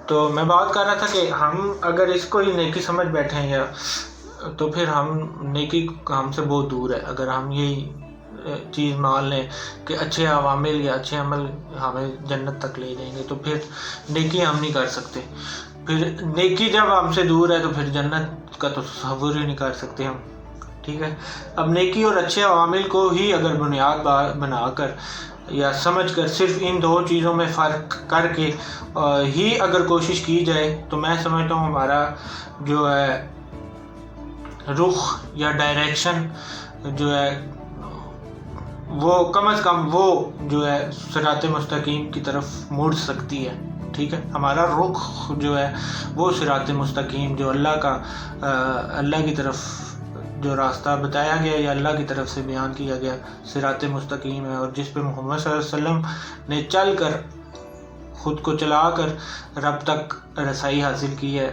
تو میں بات کر رہا تھا کہ ہم اگر اس کو ہی نیکی سمجھ بیٹھے ہیں یا تو پھر ہم نیکی ہم سے بہت دور ہے. اگر ہم یہی چیز مان لیں کہ اچھے عوامل یا اچھے عمل ہمیں جنت تک لے جائیں گے تو پھر نیکی ہم نہیں کر سکتے. پھر نیکی جب ہم سے دور ہے تو پھر جنت کا تو تصور ہی نہیں کر سکتے ہم. ٹھیک ہے. اب نیکی اور اچھے عوامل کو ہی اگر بنیاد بنا کر یا سمجھ کر صرف ان دو چیزوں میں فرق کر کے ہی اگر کوشش کی جائے تو میں سمجھتا ہوں ہمارا جو ہے رخ یا ڈائریکشن جو ہے وہ کم از کم وہ جو ہے صراط مستقیم کی طرف مڑ سکتی ہے. ٹھیک ہے. ہمارا رخ جو ہے وہ صراط مستقیم جو اللہ کی طرف جو راستہ بتایا گیا یا اللہ کی طرف سے بیان کیا گیا صراط مستقیم ہے, اور جس پہ محمد صلی اللہ علیہ وسلم نے چل کر خود کو چلا کر رب تک رسائی حاصل کی ہے.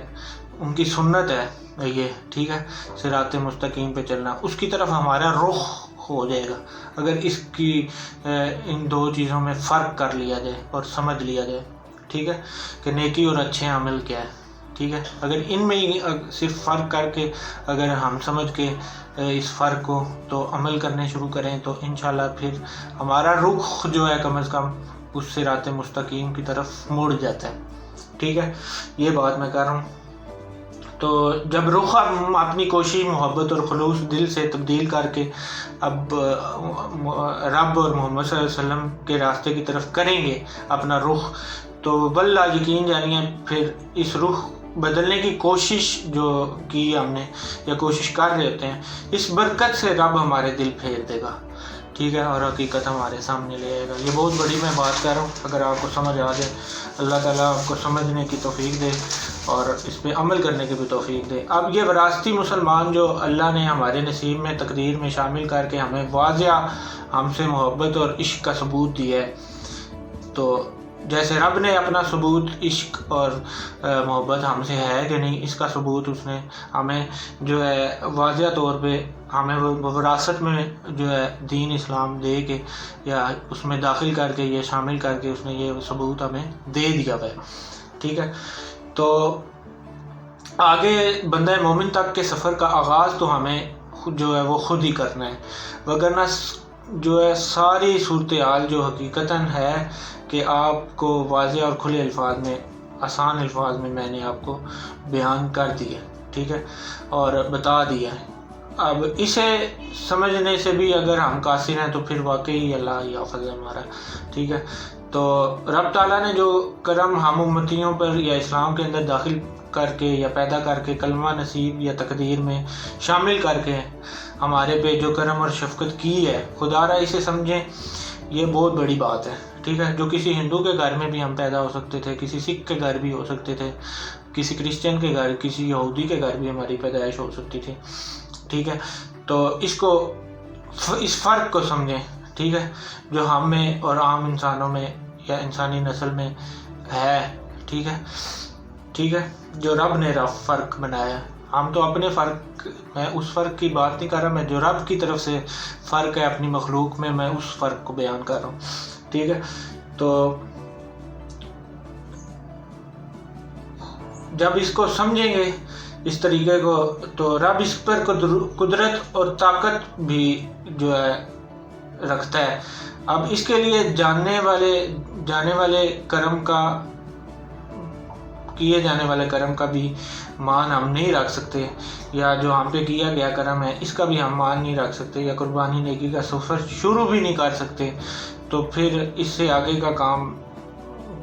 ان کی سنت ہے یہ. ٹھیک ہے. صراط مستقیم پہ چلنا, اس کی طرف ہمارا رخ ہو جائے گا اگر اس کی ان دو چیزوں میں فرق کر لیا جائے اور سمجھ لیا جائے. ٹھیک ہے. کہ نیکی اور اچھے عمل کیا ہے. ٹھیک ہے. اگر ان میں ہی صرف فرق کر کے اگر ہم سمجھ کے اس فرق کو تو عمل کرنے شروع کریں تو انشاءاللہ پھر ہمارا رخ جو ہے کم از کم اس صراط مستقیم کی طرف مڑ جاتا ہے. ٹھیک ہے. یہ بات میں کر رہا ہوں. تو جب رخ ہم اپنی کوشش محبت اور خلوص دل سے تبدیل کر کے اب رب اور محمد صلی اللہ علیہ وسلم کے راستے کی طرف کریں گے اپنا رخ, تو واللہ یقین جانیے پھر اس رخ بدلنے کی کوشش جو کی ہم نے یا کوشش کر رہے ہوتے ہیں, اس برکت سے رب ہمارے دل پھیر دے گا. ٹھیک ہے. اور حقیقت ہمارے سامنے لے آئے گا. یہ بہت بڑی میں بات کر رہا ہوں. اگر آپ کو سمجھ آ جائے, اللہ تعالیٰ آپ کو سمجھنے کی توفیق دے اور اس پہ عمل کرنے کی بھی توفیق دے. اب یہ وراثتی مسلمان جو اللہ نے ہمارے نصیب میں تقدیر میں شامل کر کے ہمیں واضح ہم سے محبت اور عشق کا ثبوت دیا ہے, تو جیسے رب نے اپنا ثبوت عشق اور محبت ہم سے ہے کہ نہیں, اس کا ثبوت اس نے ہمیں جو ہے واضح طور پہ ہمیں وراثت میں جو ہے دین اسلام دے کے یا اس میں داخل کر کے یہ شامل کر کے اس نے یہ ثبوت ہمیں دے دیا ہے. ٹھیک ہے. تو آگے بندہ مومن تک کے سفر کا آغاز تو ہمیں جو ہے وہ خود ہی کرنا ہے, وگرنہ جو ہے ساری صورتحال جو حقیقتاً ہے کہ آپ کو واضح اور کھلے الفاظ میں آسان الفاظ میں نے آپ کو بیان کر دیا. ٹھیک ہے. اور بتا دیا ہے. اب اسے سمجھنے سے بھی اگر ہم قاصر ہیں تو پھر واقعی اللہ یاخذ ہے ہمارا. ٹھیک ہے. تو رب تعالیٰ نے جو کرم ہم امتیوں پر یا اسلام کے اندر داخل کر کے یا پیدا کر کے کلمہ نصیب یا تقدیر میں شامل کر کے ہمارے پہ جو کرم اور شفقت کی ہے, خدا را اسے سمجھیں, یہ بہت بڑی بات ہے. ٹھیک ہے. جو کسی ہندو کے گھر میں بھی ہم پیدا ہو سکتے تھے, کسی سکھ کے گھر بھی ہو سکتے تھے, کسی کرسچن کے گھر, کسی یہودی کے گھر بھی ہماری پیدائش ہو سکتی تھی. ٹھیک ہے. تو اس فرق کو سمجھیں. ٹھیک ہے. جو ہم میں اور عام انسانوں میں یا انسانی نسل میں ہے. ٹھیک ہے. ٹھیک ہے. جو رب نے فرق بنایا, ہم تو اپنے فرق, میں اس فرق کی بات نہیں کر رہا, میں جو رب کی طرف سے فرق ہے اپنی مخلوق میں اس فرق کو بیان کر رہا ہوں. ٹھیک ہے. تو جب اس کو سمجھیں گے اس طریقے کو, تو رب اس پر قدرت اور طاقت بھی جو ہے رکھتا ہے. اب اس کے لیے جانے والے کرم کا, کیے جانے والے کرم کا بھی مان ہم نہیں رکھ سکتے, یا جو ہم پہ کیا گیا کرم ہے اس کا بھی ہم مان نہیں رکھ سکتے, یا قربانی نیکی کا سفر شروع بھی نہیں کر سکتے. تو پھر اس سے آگے کا کام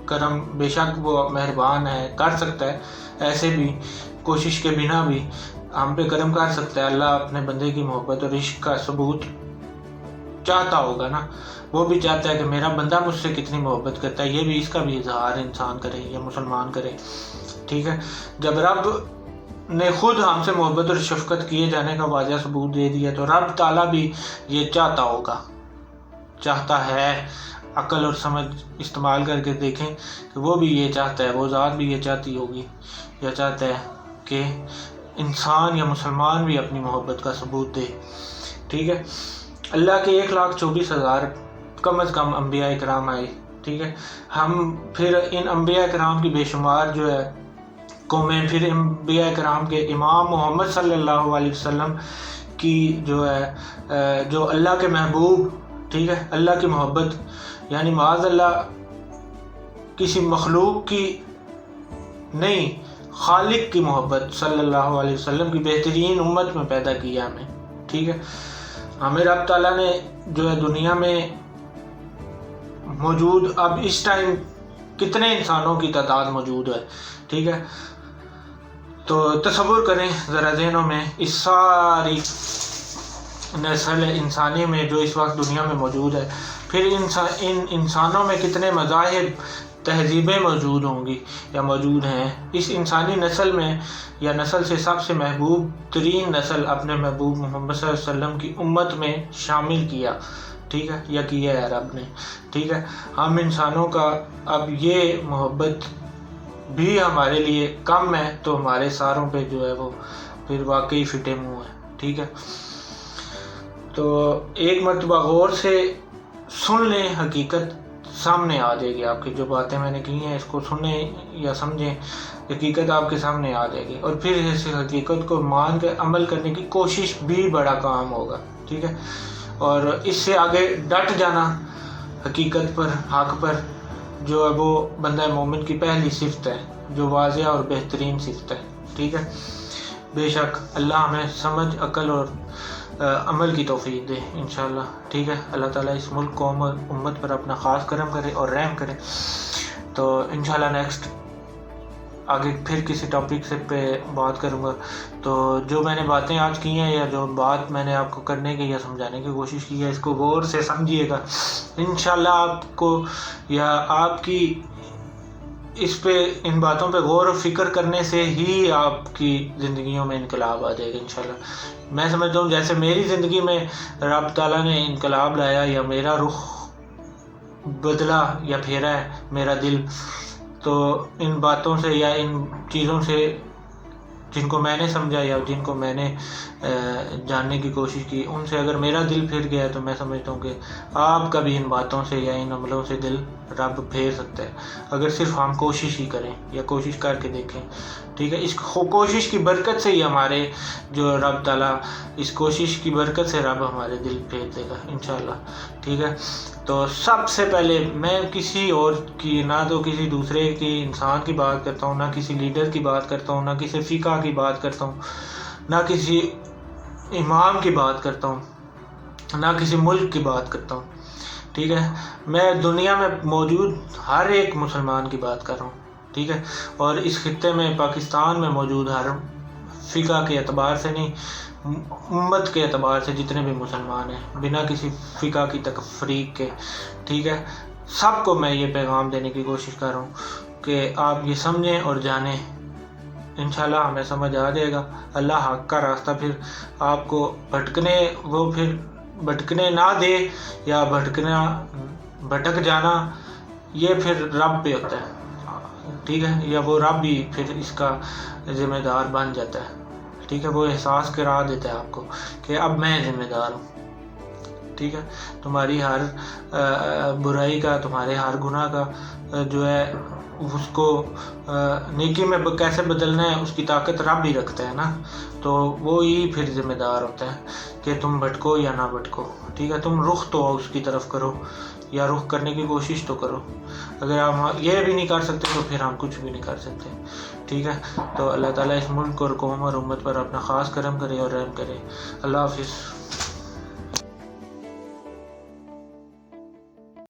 کرم بے شک وہ مہربان ہے, کر سکتا ہے. ایسے بھی کوشش کے بنا بھی ہم پہ کرم کر سکتا ہے. اللہ اپنے بندے کی محبت اور عشق کا ثبوت چاہتا ہوگا نا, وہ بھی چاہتا ہے کہ میرا بندہ مجھ سے کتنی محبت کرتا ہے, یہ بھی اس کا بھی اظہار انسان کرے یا مسلمان کرے. ٹھیک ہے. جب رب نے خود ہم سے محبت اور شفقت کیے جانے کا واضح ثبوت دے دیا تو رب تعالیٰ بھی یہ چاہتا ہوگا, چاہتا ہے. عقل اور سمجھ استعمال کر کے دیکھیں کہ وہ بھی یہ چاہتا ہے, وہ ذات بھی یہ چاہتی ہوگی یا چاہتا ہے کہ انسان یا مسلمان بھی اپنی محبت کا ثبوت دے. ٹھیک ہے. اللہ کے 1,24,000 کم از کم انبیاء کرام آئے ٹھیک ہے. ہم پھر ان انبیاء کرام کی بے شمار جو ہے قومیں پھر انبیاء کرام کے امام محمد صلی اللہ علیہ وسلم کی جو ہے جو اللہ کے محبوب، ٹھیک ہے، اللہ کی محبت، یعنی معاذ اللہ کسی مخلوق کی نہیں، خالق کی محبت صلی اللہ علیہ وسلم کی بہترین امت میں پیدا کیا ہمیں. ٹھیک ہے، ہمیں رب تعالیٰ نے جو ہے دنیا میں موجود اب اس ٹائم کتنے انسانوں کی تعداد موجود ہے. ٹھیک ہے، تو تصور کریں ذرا ذہنوں میں اس ساری نسل انسانی میں جو اس وقت دنیا میں موجود ہے، پھر ان انسانوں میں کتنے مذاہب، تہذیبیں موجود ہوں گی یا موجود ہیں. اس انسانی نسل میں یا نسل سے سب سے محبوب ترین نسل اپنے محبوب محمد صلی اللہ علیہ وسلم کی امت میں شامل کیا. ٹھیک ہے، یا کیا ہے رب نے. ٹھیک ہے، ہم انسانوں کا اب یہ محبت بھی ہمارے لیے کم ہے تو ہمارے ساروں پہ جو ہے وہ پھر واقعی فٹے منہ ہے. ٹھیک ہے، تو ایک مرتبہ غور سے سن لیں، حقیقت سامنے آ جائے گی. آپ کی جو باتیں میں نے کی ہیں اس کو سنیں یا سمجھیں، حقیقت آپ کے سامنے آ جائے گی، اور پھر اس حقیقت کو مان کے عمل کرنے کی کوشش بھی بڑا کام ہوگا. ٹھیک ہے، اور اس سے آگے ڈٹ جانا حقیقت پر، حق پر، جو ہے وہ بندہ مومن کی پہلی صفت ہے، جو واضح اور بہترین صفت ہے. ٹھیک ہے، بے شک اللہ ہمیں سمجھ، عقل اور عمل کی توفیق دے انشاءاللہ. ٹھیک ہے، اللہ تعالیٰ اس ملک، قوم اور امت پر اپنا خاص کرم کرے اور رحم کرے. تو انشاءاللہ نیکسٹ آگے پھر کسی ٹاپک سے پہ بات کروں گا. تو جو میں نے باتیں آج کی ہیں یا جو بات میں نے آپ کو کرنے کی یا سمجھانے کی کوشش کی ہے، اس کو غور سے سمجھیے گا. انشاءاللہ آپ کو یا آپ کی اس پہ، ان باتوں پہ غور و فکر کرنے سے ہی آپ کی زندگیوں میں انقلاب آ جائے گا انشاءاللہ. میں سمجھتا ہوں جیسے میری زندگی میں رب تعالیٰ نے انقلاب لایا یا میرا رخ بدلا یا پھیرا ہے میرا دل، تو ان باتوں سے یا ان چیزوں سے جن کو میں نے سمجھا یا جن کو میں نے جاننے کی کوشش کی، ان سے اگر میرا دل پھر گیا تو میں سمجھتا ہوں کہ آپ کا بھی ان باتوں سے یا ان عملوں سے دل رب پھیر سکتا ہے، اگر صرف ہم کوشش ہی کریں یا کوشش کر کے دیکھیں. ٹھیک ہے، اس کوشش کی برکت سے ہی ہمارے جو رب تعالیٰ، اس کوشش کی برکت سے رب ہمارے دل پھیر دے گا انشاءاللہ. ٹھیک ہے، تو سب سے پہلے میں کسی اور کی، نہ تو کسی دوسرے کی انسان کی بات کرتا ہوں، نہ کسی لیڈر کی بات کرتا ہوں، نہ کسی فقہ کی بات کرتا ہوں، نہ کسی امام کی بات کرتا ہوں، نہ کسی ملک کی بات کرتا ہوں. ٹھیک ہے، میں دنیا میں موجود ہر ایک مسلمان کی بات کر رہا ہوں. ٹھیک ہے، اور اس خطے میں پاکستان میں موجود ہر فقہ کے اعتبار سے نہیں، امت کے اعتبار سے جتنے بھی مسلمان ہیں، بنا کسی فقہ کی تفریق کے. ٹھیک ہے، سب کو میں یہ پیغام دینے کی کوشش کر رہا ہوں کہ آپ یہ سمجھیں اور جانیں. انشاءاللہ ہمیں سمجھ آ جائے گا. اللہ حق کا راستہ پھر آپ کو بھٹکنے نہ دے، یا بھٹک جانا یہ پھر رب پہ ہوتا ہے. ٹھیک ہے، یا وہ رب بھی پھر اس کا ذمہ دار بن جاتا ہے. ٹھیک ہے، وہ احساس کرا دیتا ہے آپ کو کہ اب میں ذمہ دار ہوں. ٹھیک ہے، تمہاری ہر برائی کا، تمہارے ہر گناہ کا جو ہے اس کو نیکی میں کیسے بدلنا ہے، اس کی طاقت رب ہی رکھتا ہے نا. تو وہی پھر ذمہ دار ہوتا ہے کہ تم بھٹکو یا نہ بھٹکو. ٹھیک ہے، تم رخ تو اس کی طرف کرو یا رخ کرنے کی کوشش تو کرو. اگر ہم یہ بھی نہیں کر سکتے تو پھر ہم کچھ بھی نہیں کر سکتے. ٹھیک ہے، تو اللہ تعالیٰ اس ملک اور قوم اور امت پر اپنا خاص کرم کرے اور رحم کرے. اللہ حافظ.